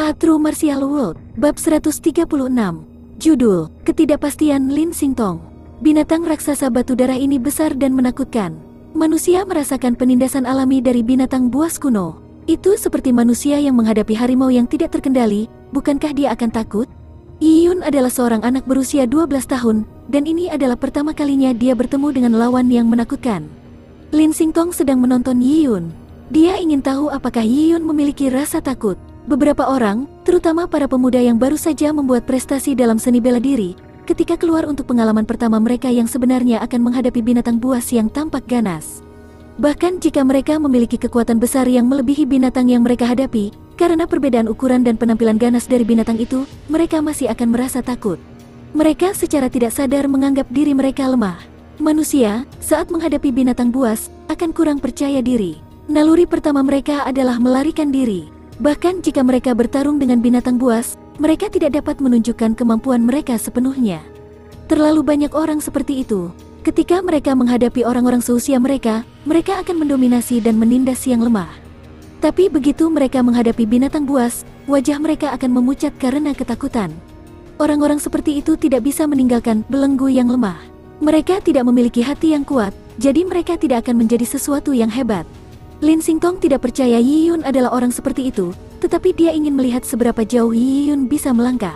A True Martial World, Bab 136. Judul, Ketidakpastian Lin Xingtong. Binatang raksasa batu darah ini besar dan menakutkan. Manusia merasakan penindasan alami dari binatang buas kuno. Itu seperti manusia yang menghadapi harimau yang tidak terkendali, bukankah dia akan takut? Yi Yun adalah seorang anak berusia 12 tahun, dan ini adalah pertama kalinya dia bertemu dengan lawan yang menakutkan. Lin Xingtong sedang menonton Yi Yun. Dia ingin tahu apakah Yi Yun memiliki rasa takut. Beberapa orang, terutama para pemuda yang baru saja membuat prestasi dalam seni bela diri, ketika keluar untuk pengalaman pertama mereka yang sebenarnya akan menghadapi binatang buas yang tampak ganas. Bahkan jika mereka memiliki kekuatan besar yang melebihi binatang yang mereka hadapi, karena perbedaan ukuran dan penampilan ganas dari binatang itu, mereka masih akan merasa takut. Mereka secara tidak sadar menganggap diri mereka lemah. Manusia, saat menghadapi binatang buas, akan kurang percaya diri. Naluri pertama mereka adalah melarikan diri. Bahkan jika mereka bertarung dengan binatang buas, mereka tidak dapat menunjukkan kemampuan mereka sepenuhnya. Terlalu banyak orang seperti itu. Ketika mereka menghadapi orang-orang seusia mereka, mereka akan mendominasi dan menindas yang lemah. Tapi begitu mereka menghadapi binatang buas, wajah mereka akan memucat karena ketakutan. Orang-orang seperti itu tidak bisa meninggalkan belenggu yang lemah. Mereka tidak memiliki hati yang kuat, jadi mereka tidak akan menjadi sesuatu yang hebat. Lin Xingtong tidak percaya Yi Yun adalah orang seperti itu, tetapi dia ingin melihat seberapa jauh Yi Yun bisa melangkah.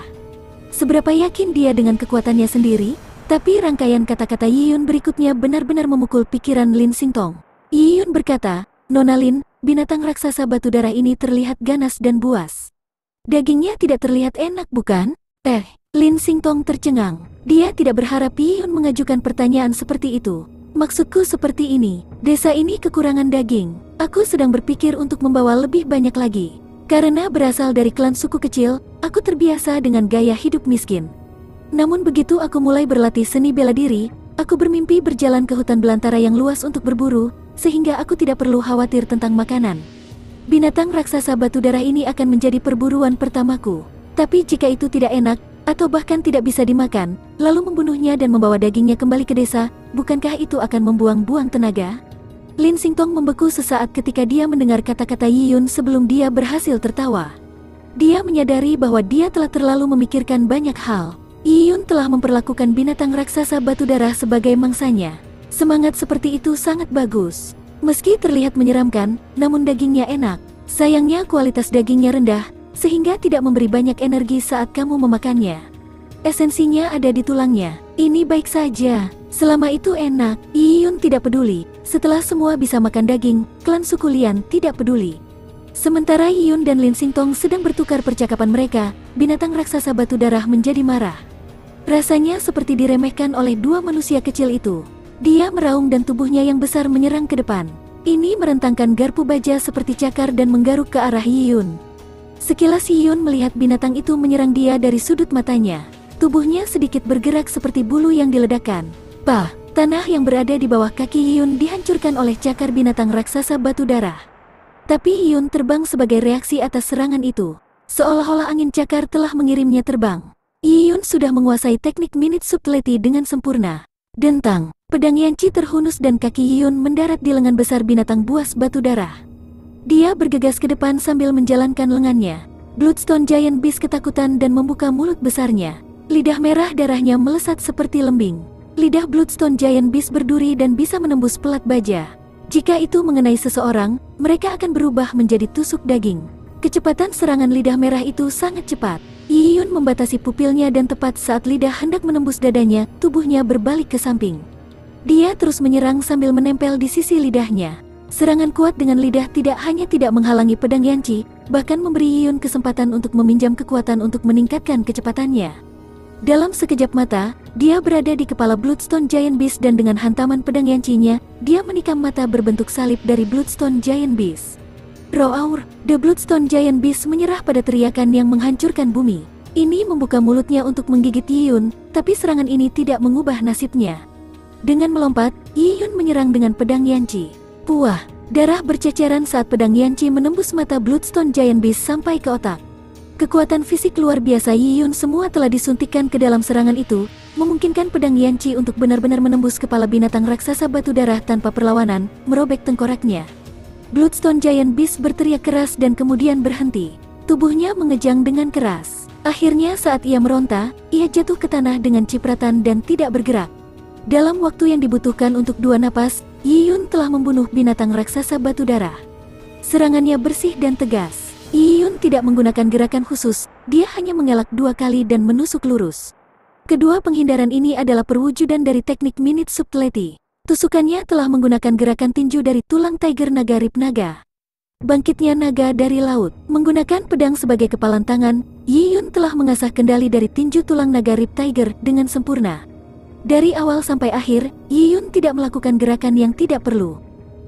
Seberapa yakin dia dengan kekuatannya sendiri, tapi rangkaian kata-kata Yi Yun berikutnya benar-benar memukul pikiran Lin Xingtong. Yi Yun berkata, "Nona Lin, binatang raksasa batu darah ini terlihat ganas dan buas. Dagingnya tidak terlihat enak, bukan?" Lin Xingtong tercengang. Dia tidak berharap Yi Yun mengajukan pertanyaan seperti itu. "Maksudku seperti ini, desa ini kekurangan daging. Aku sedang berpikir untuk membawa lebih banyak lagi. Karena berasal dari klan suku kecil, aku terbiasa dengan gaya hidup miskin. Namun begitu aku mulai berlatih seni bela diri, aku bermimpi berjalan ke hutan belantara yang luas untuk berburu, sehingga aku tidak perlu khawatir tentang makanan. Binatang raksasa batu darah ini akan menjadi perburuan pertamaku. Tapi jika itu tidak enak, atau bahkan tidak bisa dimakan, lalu membunuhnya dan membawa dagingnya kembali ke desa, bukankah itu akan membuang-buang tenaga?" Lin Xingtong membeku sesaat ketika dia mendengar kata-kata Yi Yun sebelum dia berhasil tertawa. Dia menyadari bahwa dia telah terlalu memikirkan banyak hal. Yi Yun telah memperlakukan binatang raksasa batu darah sebagai mangsanya. Semangat seperti itu sangat bagus. Meski terlihat menyeramkan, namun dagingnya enak. Sayangnya kualitas dagingnya rendah, sehingga tidak memberi banyak energi saat kamu memakannya. Esensinya ada di tulangnya. Ini baik saja. Selama itu enak, Yi Yun tidak peduli. Setelah semua bisa makan daging, klan suku Lian tidak peduli. Sementara Yi Yun dan Lin Xingtong sedang bertukar percakapan mereka, binatang raksasa batu darah menjadi marah. Rasanya seperti diremehkan oleh dua manusia kecil itu. Dia meraung dan tubuhnya yang besar menyerang ke depan. Ini merentangkan garpu baja seperti cakar dan menggaruk ke arah Yi Yun. Sekilas Yi Yun melihat binatang itu menyerang dia dari sudut matanya. Tubuhnya sedikit bergerak seperti bulu yang diledakkan. Tanah yang berada di bawah kaki Yi Yun dihancurkan oleh cakar binatang raksasa batu darah. Tapi Yi Yun terbang sebagai reaksi atas serangan itu. Seolah-olah angin cakar telah mengirimnya terbang. Yi Yun sudah menguasai teknik minute subtlety dengan sempurna. Dentang, pedang Yanqi terhunus dan kaki Yi Yun mendarat di lengan besar binatang buas batu darah. Dia bergegas ke depan sambil menjalankan lengannya. Bloodstone Giant Beast ketakutan dan membuka mulut besarnya. Lidah merah darahnya melesat seperti lembing. Lidah Bloodstone Giant Beast berduri dan bisa menembus pelat baja. Jika itu mengenai seseorang, mereka akan berubah menjadi tusuk daging. Kecepatan serangan lidah merah itu sangat cepat. Yi Yun membatasi pupilnya dan tepat saat lidah hendak menembus dadanya, tubuhnya berbalik ke samping. Dia terus menyerang sambil menempel di sisi lidahnya. Serangan kuat dengan lidah tidak hanya tidak menghalangi pedang Yanqi, bahkan memberi Yi Yun kesempatan untuk meminjam kekuatan untuk meningkatkan kecepatannya. Dalam sekejap mata, dia berada di kepala Bloodstone Giant Beast dan dengan hantaman pedang Yanqi-nya, dia menikam mata berbentuk salib dari Bloodstone Giant Beast. Roar! The Bloodstone Giant Beast menyerah pada teriakan yang menghancurkan bumi. Ini membuka mulutnya untuk menggigit Yi Yun, tapi serangan ini tidak mengubah nasibnya. Dengan melompat, Yi Yun menyerang dengan pedang Yanqi. Puah! Darah berceceran saat pedang Yanqi menembus mata Bloodstone Giant Beast sampai ke otak. Kekuatan fisik luar biasa Yi Yun semua telah disuntikkan ke dalam serangan itu, memungkinkan pedang Yanqi untuk benar-benar menembus kepala binatang raksasa batu darah tanpa perlawanan, merobek tengkoraknya. Bloodstone Giant Beast berteriak keras dan kemudian berhenti. Tubuhnya mengejang dengan keras. Akhirnya saat ia meronta, ia jatuh ke tanah dengan cipratan dan tidak bergerak. Dalam waktu yang dibutuhkan untuk 2 napas, Yi Yun telah membunuh binatang raksasa batu darah. Serangannya bersih dan tegas. Yi Yun tidak menggunakan gerakan khusus, dia hanya mengelak 2 kali dan menusuk lurus. Kedua penghindaran ini adalah perwujudan dari teknik minute subtlety. Tusukannya telah menggunakan gerakan tinju dari tulang tiger naga rib naga. Bangkitnya naga dari laut. Menggunakan pedang sebagai kepalan tangan, Yi Yun telah mengasah kendali dari tinju tulang naga rib tiger dengan sempurna. Dari awal sampai akhir, Yi Yun tidak melakukan gerakan yang tidak perlu.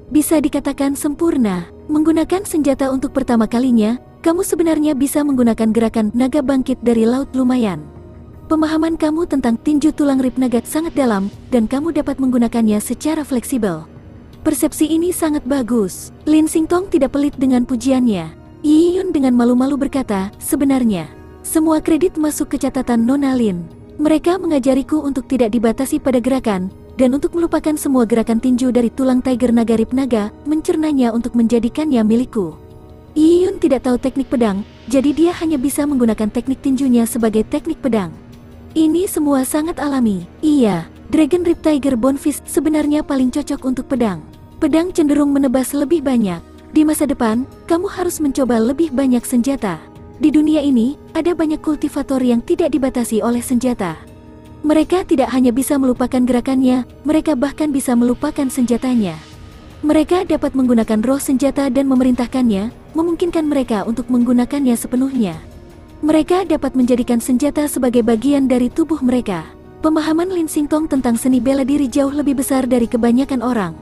Bisa dikatakan sempurna. Menggunakan senjata untuk pertama kalinya, kamu sebenarnya bisa menggunakan gerakan naga bangkit dari laut lumayan. Pemahaman kamu tentang tinju tulang rib naga sangat dalam, dan kamu dapat menggunakannya secara fleksibel. Persepsi ini sangat bagus. Lin Xingtong tidak pelit dengan pujiannya. Yi Yun dengan malu-malu berkata, sebenarnya, semua kredit masuk ke catatan Nona Lin. Mereka mengajariku untuk tidak dibatasi pada gerakan, dan untuk melupakan semua gerakan tinju dari tulang tiger naga rib naga, mencernanya untuk menjadikannya milikku. Yi Yun tidak tahu teknik pedang, jadi dia hanya bisa menggunakan teknik tinjunya sebagai teknik pedang. Ini semua sangat alami. Iya, Dragon Rib Tiger Bone Fist sebenarnya paling cocok untuk pedang. Pedang cenderung menebas lebih banyak. Di masa depan, kamu harus mencoba lebih banyak senjata. Di dunia ini, ada banyak kultivator yang tidak dibatasi oleh senjata. Mereka tidak hanya bisa melupakan gerakannya, mereka bahkan bisa melupakan senjatanya. Mereka dapat menggunakan roh senjata dan memerintahkannya, memungkinkan mereka untuk menggunakannya sepenuhnya. Mereka dapat menjadikan senjata sebagai bagian dari tubuh mereka. Pemahaman Lin Xingtong tentang seni bela diri jauh lebih besar dari kebanyakan orang.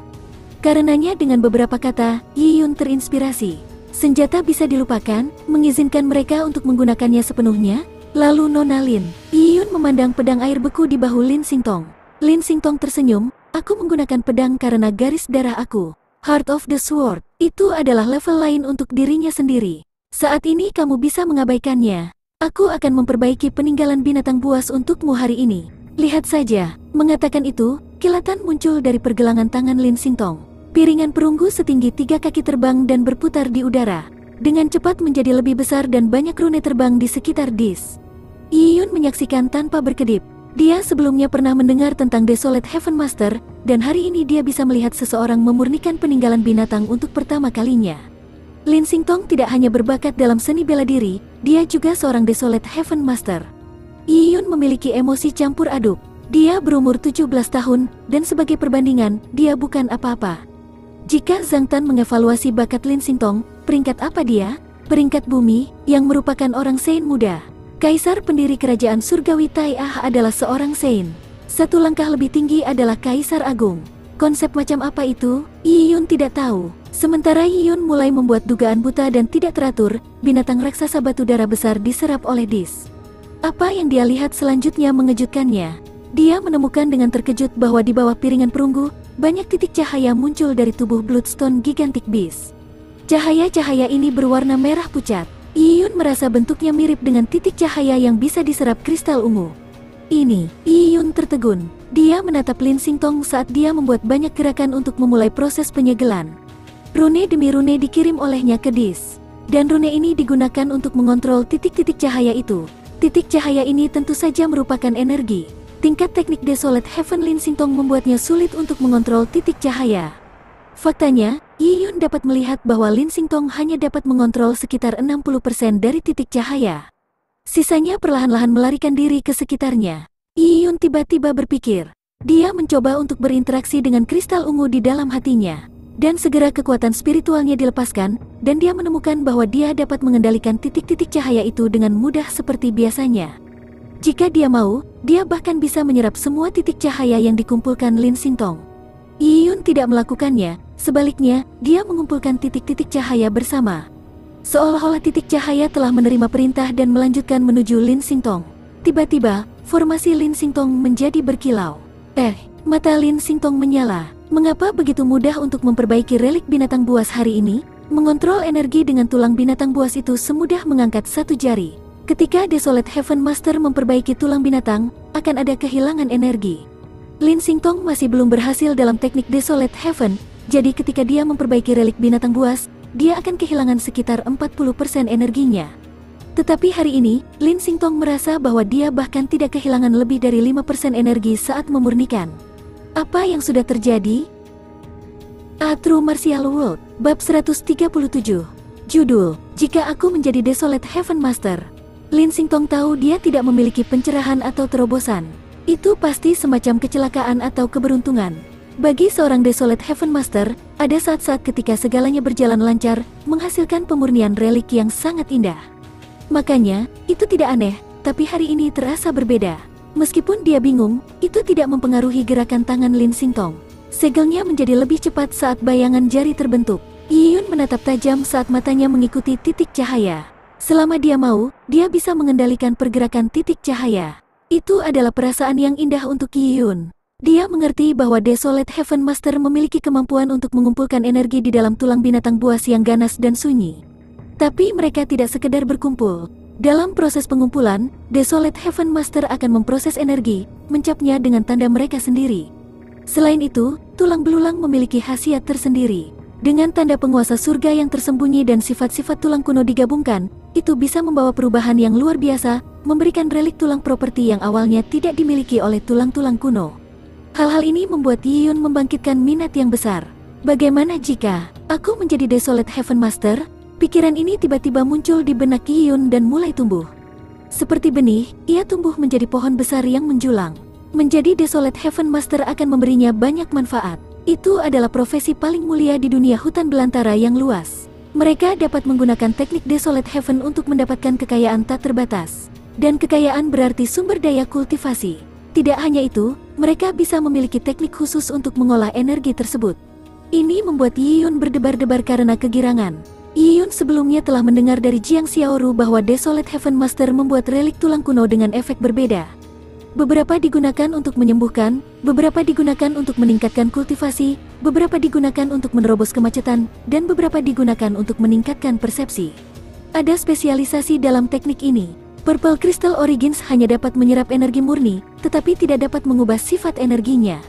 Karenanya dengan beberapa kata, Yi Yun terinspirasi. Senjata bisa dilupakan, mengizinkan mereka untuk menggunakannya sepenuhnya. Lalu Nona Lin. Yi Yun memandang pedang air beku di bahu Lin Xingtong. Lin Xingtong tersenyum, aku menggunakan pedang karena garis darah aku. Heart of the Sword, itu adalah level lain untuk dirinya sendiri. Saat ini kamu bisa mengabaikannya. Aku akan memperbaiki peninggalan binatang buas untukmu hari ini. Lihat saja. Mengatakan itu, kilatan muncul dari pergelangan tangan Lin Xingtong. Piringan perunggu setinggi 3 kaki terbang dan berputar di udara. Dengan cepat menjadi lebih besar dan banyak rune terbang di sekitar dis. Yi Yun menyaksikan tanpa berkedip. Dia sebelumnya pernah mendengar tentang Desolate Heaven Master, dan hari ini dia bisa melihat seseorang memurnikan peninggalan binatang untuk pertama kalinya. Lin Xingtong tidak hanya berbakat dalam seni bela diri, dia juga seorang Desolate Heaven Master. Yi Yun memiliki emosi campur aduk. Dia berumur 17 tahun, dan sebagai perbandingan, dia bukan apa-apa. Jika Zhang Tan mengevaluasi bakat Lin Xingtong, peringkat apa dia? Peringkat bumi, yang merupakan orang Sein muda. Kaisar pendiri kerajaan surgawi Tai Ah adalah seorang Sein. Satu langkah lebih tinggi adalah Kaisar Agung. Konsep macam apa itu? Yi Yun tidak tahu. Sementara Yi Yun mulai membuat dugaan buta dan tidak teratur, binatang raksasa batu darah besar diserap oleh dis. Apa yang dia lihat selanjutnya mengejutkannya. Dia menemukan dengan terkejut bahwa di bawah piringan perunggu, banyak titik cahaya muncul dari tubuh Bloodstone Gigantic Beast. Cahaya-cahaya ini berwarna merah pucat. Yi Yun merasa bentuknya mirip dengan titik cahaya yang bisa diserap kristal ungu. Ini, Yi Yun tertegun. Dia menatap Lin Xingtong saat dia membuat banyak gerakan untuk memulai proses penyegelan. Rune demi rune dikirim olehnya ke dis. Dan rune ini digunakan untuk mengontrol titik-titik cahaya itu. Titik cahaya ini tentu saja merupakan energi. Tingkat teknik Desolate Heaven Lin Xingtong membuatnya sulit untuk mengontrol titik cahaya. Faktanya, Yi Yun dapat melihat bahwa Lin Xingtong hanya dapat mengontrol sekitar 60% dari titik cahaya. Sisanya perlahan-lahan melarikan diri ke sekitarnya. Yi Yun tiba-tiba berpikir. Dia mencoba untuk berinteraksi dengan kristal ungu di dalam hatinya. Dan segera kekuatan spiritualnya dilepaskan, dan dia menemukan bahwa dia dapat mengendalikan titik-titik cahaya itu dengan mudah seperti biasanya. Jika dia mau, dia bahkan bisa menyerap semua titik cahaya yang dikumpulkan Lin Xingtong. Yi Yun tidak melakukannya, sebaliknya, dia mengumpulkan titik-titik cahaya bersama. Seolah-olah titik cahaya telah menerima perintah dan melanjutkan menuju Lin Xingtong. Tiba-tiba, formasi Lin Xingtong menjadi berkilau. Mata Lin Xingtong menyala. Mengapa begitu mudah untuk memperbaiki relik binatang buas hari ini? Mengontrol energi dengan tulang binatang buas itu semudah mengangkat satu jari. Ketika Desolate Heaven Master memperbaiki tulang binatang, akan ada kehilangan energi. Lin Xingtong masih belum berhasil dalam teknik Desolate Heaven, jadi ketika dia memperbaiki relik binatang buas, dia akan kehilangan sekitar 40% energinya. Tetapi hari ini, Lin Xingtong merasa bahwa dia bahkan tidak kehilangan lebih dari 5% energi saat memurnikan. Apa yang sudah terjadi? A True Martial World, Bab 137. Judul, Jika Aku Menjadi Desolate Heaven Master. Lin Xingtong tahu dia tidak memiliki pencerahan atau terobosan. Itu pasti semacam kecelakaan atau keberuntungan. Bagi seorang Desolate Heaven Master, ada saat-saat ketika segalanya berjalan lancar, menghasilkan pemurnian relik yang sangat indah. Makanya, itu tidak aneh, tapi hari ini terasa berbeda. Meskipun dia bingung, itu tidak mempengaruhi gerakan tangan Lin Xingtong. Segelnya menjadi lebih cepat saat bayangan jari terbentuk. Yi Yun menatap tajam saat matanya mengikuti titik cahaya. Selama dia mau, dia bisa mengendalikan pergerakan titik cahaya. Itu adalah perasaan yang indah untuk Yi Yun. Dia mengerti bahwa Desolate Heaven Master memiliki kemampuan untuk mengumpulkan energi di dalam tulang binatang buas yang ganas dan sunyi. Tapi mereka tidak sekedar berkumpul. Dalam proses pengumpulan, Desolate Heaven Master akan memproses energi, mencapnya dengan tanda mereka sendiri. Selain itu, tulang belulang memiliki khasiat tersendiri. Dengan tanda penguasa surga yang tersembunyi dan sifat-sifat tulang kuno digabungkan, itu bisa membawa perubahan yang luar biasa, memberikan relik tulang properti yang awalnya tidak dimiliki oleh tulang-tulang kuno. Hal-hal ini membuat Yi Yun membangkitkan minat yang besar. Bagaimana jika aku menjadi Desolate Heaven Master? Pikiran ini tiba-tiba muncul di benak Yi Yun dan mulai tumbuh. Seperti benih, ia tumbuh menjadi pohon besar yang menjulang. Menjadi Desolate Heaven Master akan memberinya banyak manfaat. Itu adalah profesi paling mulia di dunia hutan belantara yang luas. Mereka dapat menggunakan teknik Desolate Heaven untuk mendapatkan kekayaan tak terbatas. Dan kekayaan berarti sumber daya kultivasi. Tidak hanya itu, mereka bisa memiliki teknik khusus untuk mengolah energi tersebut. Ini membuat Yi Yun berdebar-debar karena kegirangan. Yi Yun sebelumnya telah mendengar dari Jiang Xiaoru bahwa Desolate Heaven Master membuat relik tulang kuno dengan efek berbeda. Beberapa digunakan untuk menyembuhkan, beberapa digunakan untuk meningkatkan kultivasi, beberapa digunakan untuk menerobos kemacetan, dan beberapa digunakan untuk meningkatkan persepsi. Ada spesialisasi dalam teknik ini. Purple Crystal Origins hanya dapat menyerap energi murni, tetapi tidak dapat mengubah sifat energinya.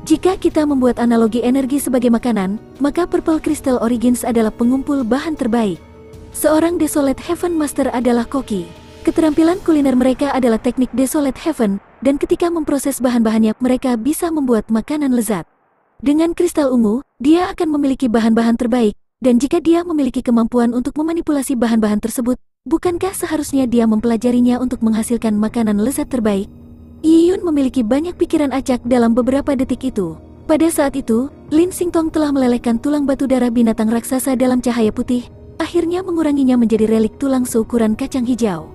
Jika kita membuat analogi energi sebagai makanan, maka Purple Crystal Origins adalah pengumpul bahan terbaik. Seorang Desolate Heaven Master adalah koki. Keterampilan kuliner mereka adalah teknik Desolate Heaven, dan ketika memproses bahan-bahannya, mereka bisa membuat makanan lezat. Dengan kristal ungu, dia akan memiliki bahan-bahan terbaik, dan jika dia memiliki kemampuan untuk memanipulasi bahan-bahan tersebut, bukankah seharusnya dia mempelajarinya untuk menghasilkan makanan lezat terbaik? Yi Yun memiliki banyak pikiran acak dalam beberapa detik itu. Pada saat itu, Lin Xingtong telah melelehkan tulang batu darah binatang raksasa dalam cahaya putih, akhirnya menguranginya menjadi relik tulang seukuran kacang hijau.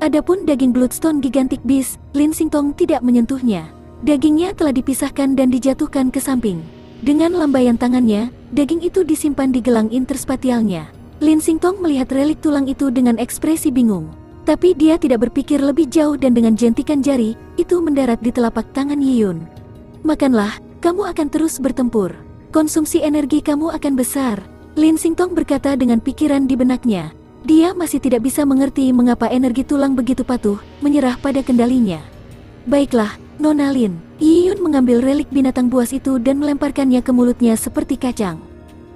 Adapun daging Bloodstone Gigantic Beast, Lin Xingtong tidak menyentuhnya. Dagingnya telah dipisahkan dan dijatuhkan ke samping. Dengan lambaian tangannya, daging itu disimpan di gelang interspatialnya. Lin Xingtong melihat relik tulang itu dengan ekspresi bingung. Tapi dia tidak berpikir lebih jauh dan dengan jentikan jari, itu mendarat di telapak tangan Yi Yun. Makanlah, kamu akan terus bertempur. Konsumsi energi kamu akan besar. Lin Xingtong berkata dengan pikiran di benaknya. Dia masih tidak bisa mengerti mengapa energi tulang begitu patuh, menyerah pada kendalinya. Baiklah, Nona Lin. Yi Yun mengambil relik binatang buas itu dan melemparkannya ke mulutnya seperti kacang.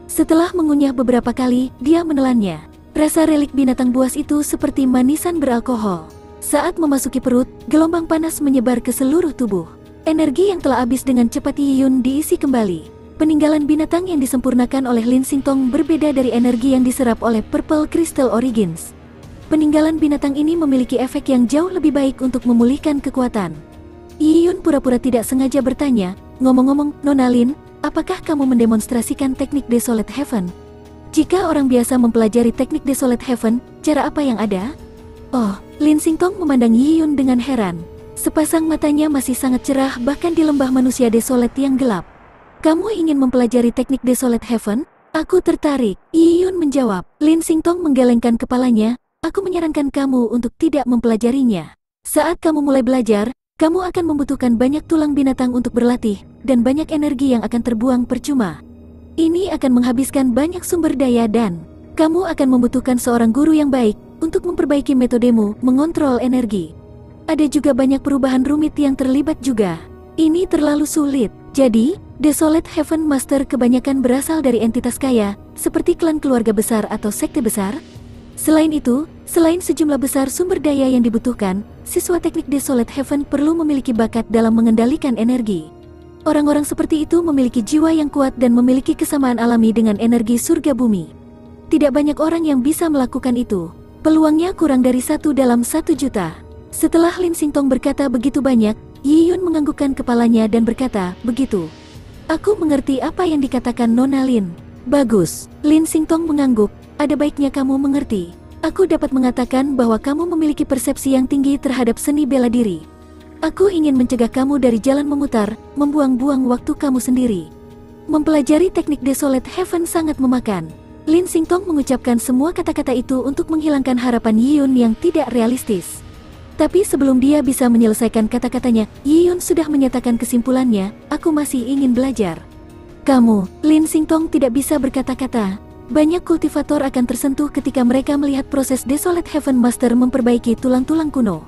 Setelah mengunyah beberapa kali, dia menelannya. Rasa relik binatang buas itu seperti manisan beralkohol. Saat memasuki perut, gelombang panas menyebar ke seluruh tubuh. Energi yang telah habis dengan cepat Yi Yun diisi kembali. Peninggalan binatang yang disempurnakan oleh Lin Xingtong berbeda dari energi yang diserap oleh Purple Crystal Origins. Peninggalan binatang ini memiliki efek yang jauh lebih baik untuk memulihkan kekuatan. Yi Yun pura-pura tidak sengaja bertanya, ngomong-ngomong, Nona Lin, apakah kamu mendemonstrasikan teknik Desolate Heaven? Jika orang biasa mempelajari teknik Desolate Heaven, cara apa yang ada? Oh, Lin Xingtong memandang Yi Yun dengan heran. Sepasang matanya masih sangat cerah bahkan di lembah manusia Desolate yang gelap. Kamu ingin mempelajari teknik Desolate Heaven? Aku tertarik. Yi Yun menjawab. Lin Xingtong menggelengkan kepalanya. Aku menyarankan kamu untuk tidak mempelajarinya. Saat kamu mulai belajar, kamu akan membutuhkan banyak tulang binatang untuk berlatih, dan banyak energi yang akan terbuang percuma. Ini akan menghabiskan banyak sumber daya dan kamu akan membutuhkan seorang guru yang baik untuk memperbaiki metodemu mengontrol energi. Ada juga banyak perubahan rumit yang terlibat juga. Ini terlalu sulit. Jadi, Desolate Heaven Master kebanyakan berasal dari entitas kaya, seperti klan keluarga besar atau sekte besar. Selain itu, selain sejumlah besar sumber daya yang dibutuhkan, siswa teknik Desolate Heaven perlu memiliki bakat dalam mengendalikan energi. Orang-orang seperti itu memiliki jiwa yang kuat dan memiliki kesamaan alami dengan energi surga bumi. Tidak banyak orang yang bisa melakukan itu. Peluangnya kurang dari 1 dalam 1 juta. Setelah Lin Xingtong berkata begitu banyak, Yi Yun menganggukkan kepalanya dan berkata, begitu. Aku mengerti apa yang dikatakan Nona Lin. Bagus. Lin Xingtong mengangguk. Ada baiknya kamu mengerti. Aku dapat mengatakan bahwa kamu memiliki persepsi yang tinggi terhadap seni bela diri. Aku ingin mencegah kamu dari jalan memutar, membuang-buang waktu kamu sendiri. Mempelajari teknik Desolate Heaven sangat memakan. Lin Xingtong mengucapkan semua kata-kata itu untuk menghilangkan harapan Yi Yun yang tidak realistis. Tapi sebelum dia bisa menyelesaikan kata-katanya, Yi Yun sudah menyatakan kesimpulannya, aku masih ingin belajar. Kamu, Lin Xingtong tidak bisa berkata-kata. Banyak kultivator akan tersentuh ketika mereka melihat proses Desolate Heaven Master memperbaiki tulang-tulang kuno.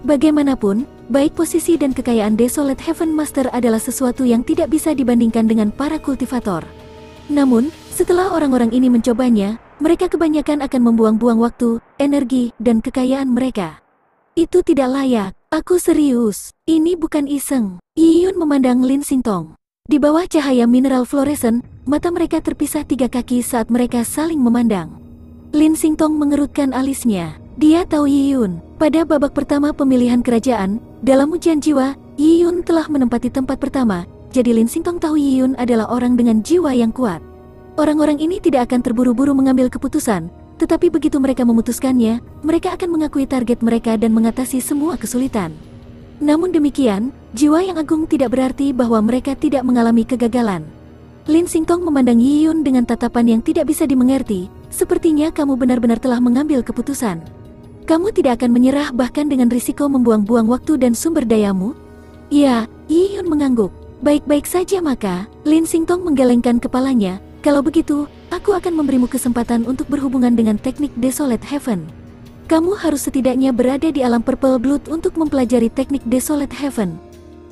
Bagaimanapun, baik posisi dan kekayaan Desolate Heaven Master adalah sesuatu yang tidak bisa dibandingkan dengan para kultivator. Namun, setelah orang-orang ini mencobanya, mereka kebanyakan akan membuang-buang waktu, energi, dan kekayaan mereka. Itu tidak layak. Aku serius. Ini bukan iseng. Yi Yun memandang Lin Xingtong. Di bawah cahaya mineral fluoresen, mata mereka terpisah 3 kaki saat mereka saling memandang. Lin Xingtong mengerutkan alisnya. Dia tahu Yi Yun. Pada babak pertama pemilihan kerajaan, dalam ujian jiwa, Yi Yun telah menempati tempat pertama, jadi Lin Xingtong tahu Yi Yun adalah orang dengan jiwa yang kuat. Orang-orang ini tidak akan terburu-buru mengambil keputusan, tetapi begitu mereka memutuskannya, mereka akan mengakui target mereka dan mengatasi semua kesulitan. Namun demikian, jiwa yang agung tidak berarti bahwa mereka tidak mengalami kegagalan. Lin Xingtong memandang Yi Yun dengan tatapan yang tidak bisa dimengerti. Sepertinya kamu benar-benar telah mengambil keputusan. Kamu tidak akan menyerah bahkan dengan risiko membuang-buang waktu dan sumber dayamu? Ya, Yi Yun mengangguk. Baik-baik saja maka, Lin Xingtong menggelengkan kepalanya. Kalau begitu, aku akan memberimu kesempatan untuk berhubungan dengan teknik Desolate Heaven. Kamu harus setidaknya berada di alam Purple Blood untuk mempelajari teknik Desolate Heaven.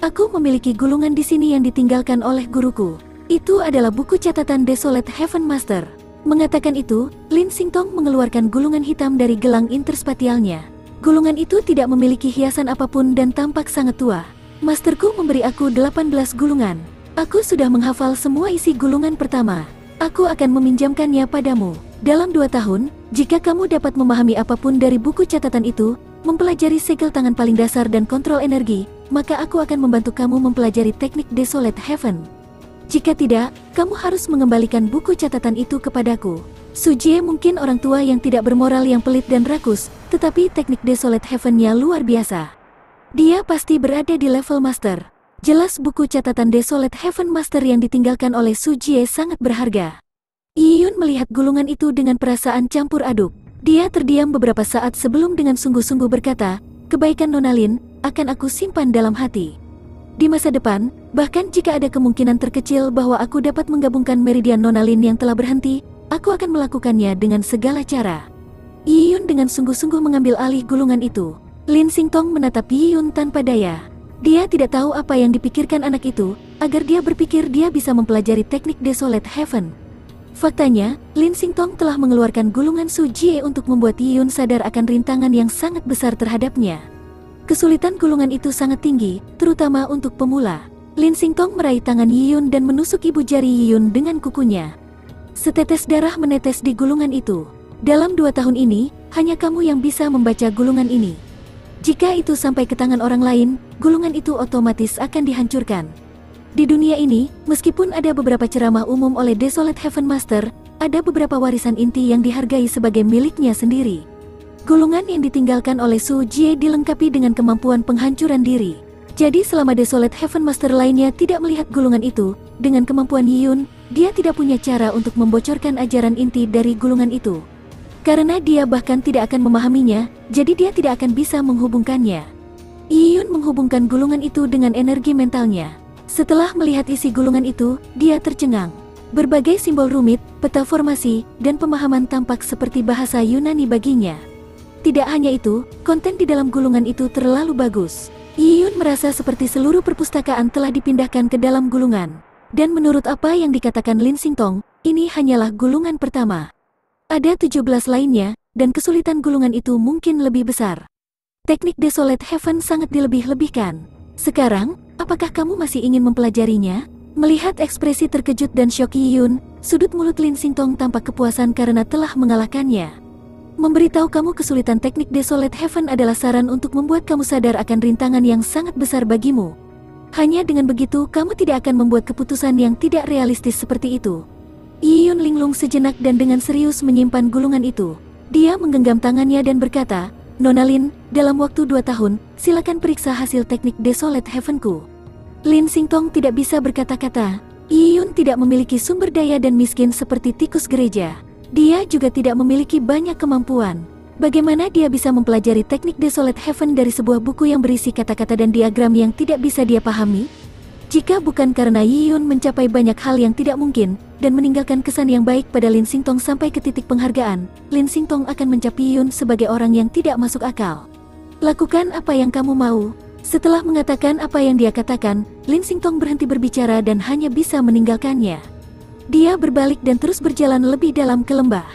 Aku memiliki gulungan di sini yang ditinggalkan oleh guruku. Itu adalah buku catatan Desolate Heaven Master. Mengatakan itu, Lin Xingtong mengeluarkan gulungan hitam dari gelang interspatialnya. Gulungan itu tidak memiliki hiasan apapun dan tampak sangat tua. Masterku memberi aku 18 gulungan. Aku sudah menghafal semua isi gulungan pertama. Aku akan meminjamkannya padamu. Dalam 2 tahun, jika kamu dapat memahami apapun dari buku catatan itu, mempelajari segel tangan paling dasar dan kontrol energi, maka aku akan membantu kamu mempelajari teknik Desolate Heaven. Jika tidak, kamu harus mengembalikan buku catatan itu kepadaku. Su Jie mungkin orang tua yang tidak bermoral yang pelit dan rakus, tetapi teknik Desolate Heaven-nya luar biasa. Dia pasti berada di level master. Jelas buku catatan Desolate Heaven Master yang ditinggalkan oleh Su Jie sangat berharga. Yi Yun melihat gulungan itu dengan perasaan campur aduk. Dia terdiam beberapa saat sebelum dengan sungguh-sungguh berkata, kebaikan Nona Lin akan aku simpan dalam hati. Di masa depan, bahkan jika ada kemungkinan terkecil bahwa aku dapat menggabungkan meridian Nona Lin yang telah berhenti, aku akan melakukannya dengan segala cara. Yi Yun dengan sungguh-sungguh mengambil alih gulungan itu. Lin Xingtong menatap Yi Yun tanpa daya. Dia tidak tahu apa yang dipikirkan anak itu, agar dia berpikir dia bisa mempelajari teknik Desolate Heaven. Faktanya, Lin Xingtong telah mengeluarkan gulungan Su Jie untuk membuat Yi Yun sadar akan rintangan yang sangat besar terhadapnya. Kesulitan gulungan itu sangat tinggi, terutama untuk pemula. Lin Xingtong meraih tangan Yi Yun dan menusuk ibu jari Yi Yun dengan kukunya. Setetes darah menetes di gulungan itu. Dalam 2 tahun ini, hanya kamu yang bisa membaca gulungan ini. Jika itu sampai ke tangan orang lain, gulungan itu otomatis akan dihancurkan. Di dunia ini, meskipun ada beberapa ceramah umum oleh Desolate Heaven Master, ada beberapa warisan inti yang dihargai sebagai miliknya sendiri. Gulungan yang ditinggalkan oleh Su Jie dilengkapi dengan kemampuan penghancuran diri. Jadi selama Desolate Heaven Master lainnya tidak melihat gulungan itu, dengan kemampuan Yi Yun, dia tidak punya cara untuk membocorkan ajaran inti dari gulungan itu. Karena dia bahkan tidak akan memahaminya, jadi dia tidak akan bisa menghubungkannya. Yi Yun menghubungkan gulungan itu dengan energi mentalnya. Setelah melihat isi gulungan itu, dia tercengang. Berbagai simbol rumit, peta formasi, dan pemahaman tampak seperti bahasa Yunani baginya. Tidak hanya itu, konten di dalam gulungan itu terlalu bagus. Yi Yun merasa seperti seluruh perpustakaan telah dipindahkan ke dalam gulungan. Dan menurut apa yang dikatakan Lin Xingtong, ini hanyalah gulungan pertama. Ada 17 lainnya, dan kesulitan gulungan itu mungkin lebih besar. Teknik Desolate Heaven sangat dilebih-lebihkan. Sekarang, apakah kamu masih ingin mempelajarinya? Melihat ekspresi terkejut dan syok Yiyun, sudut mulut Lin Xingtong tampak kepuasan karena telah mengalahkannya. Memberitahu kamu kesulitan teknik Desolate Heaven adalah saran untuk membuat kamu sadar akan rintangan yang sangat besar bagimu. Hanya dengan begitu kamu tidak akan membuat keputusan yang tidak realistis seperti itu. Yiyun linglung sejenak dan dengan serius menyimpan gulungan itu. Dia menggenggam tangannya dan berkata, Nona Lin, dalam waktu 2 tahun, silakan periksa hasil teknik Desolate Heaven-ku. Lin Xingtong tidak bisa berkata-kata. Yiyun tidak memiliki sumber daya dan miskin seperti tikus gereja. Dia juga tidak memiliki banyak kemampuan. Bagaimana dia bisa mempelajari teknik Desolate Heaven dari sebuah buku yang berisi kata-kata dan diagram yang tidak bisa dia pahami? Jika bukan karena Yiyun mencapai banyak hal yang tidak mungkin, dan meninggalkan kesan yang baik pada Lin Xingtong sampai ke titik penghargaan, Lin Xingtong akan mencap Yiyun sebagai orang yang tidak masuk akal. Lakukan apa yang kamu mau. Setelah mengatakan apa yang dia katakan, Lin Xingtong berhenti berbicara dan hanya bisa meninggalkannya. Dia berbalik dan terus berjalan lebih dalam ke lembah.